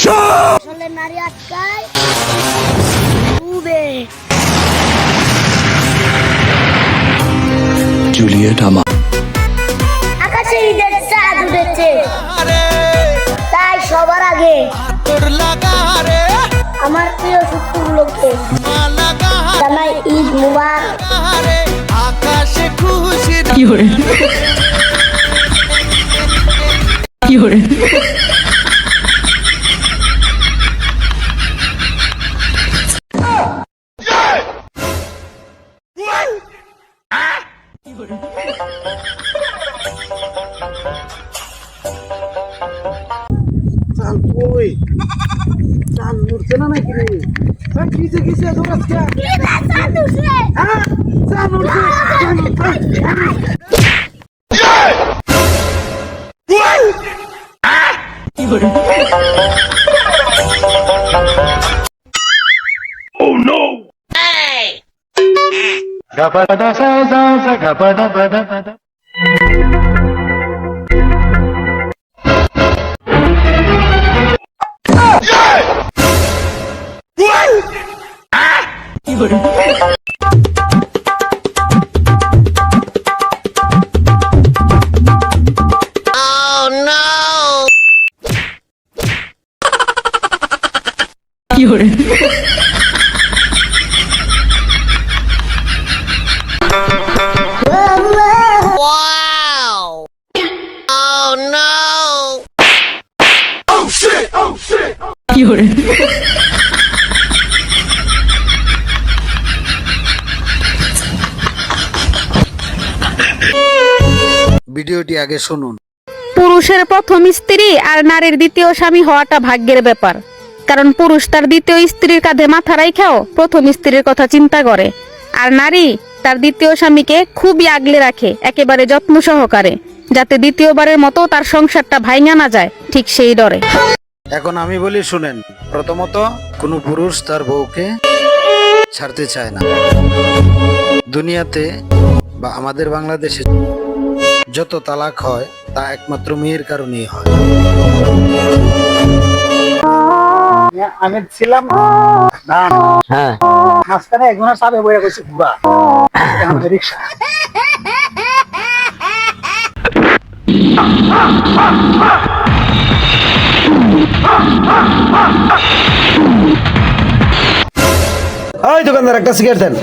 আসলে নারী আটকায় উবে জুলিয়েট আমার আকাশে ঈদের চাঁদ উঠেছে, তাই সবার আগে আমার প্রিয় শত্রুগুলোকে জানাই ঈদ মুবারক। কি হরে কি হরে চাল কই চাল উঠছে না নাকি রে কিসে কিসে দৌড়াস কে চাঁদ উঠছে, হ্যাঁ চাল উঠছে কি হরে কি হরে কি হরে কি হরে ভিডিওটি আগে শুনুন। পুরুষের প্রথম স্ত্রী আর নারীর দ্বিতীয় স্বামী হওয়াটা ভাগ্যের ব্যাপার। কারণ পুরুষ তার দ্বিতীয় স্ত্রীর কাঁধে মাথা রাইখাও প্রথম স্ত্রীর কথা চিন্তা করে, আর নারী তার দ্বিতীয় স্বামীকে খুবই আগলে রাখে, একেবারে যত্ন সহকারে, যাতে দ্বিতীয়বারের মতো তার সংসারটা ভাঙা না যায়, ঠিক সেই ডরে। এখন আমি বলি শুনেন। প্রথমত, কোনো পুরুষ তার বউকে ছাড়তে চায় না। দুনিয়াতে বা আমাদের বাংলাদেশে যত তালাক হয় তা একমাত্র মেয়ের কারণেই হয়। আমি ছিলাম হ্যাঁ মাঝখানে একজনের সাথে বইয়া কইছি বুবা রিক্সা ওই দোকানদার একটা সিগারেট দেন।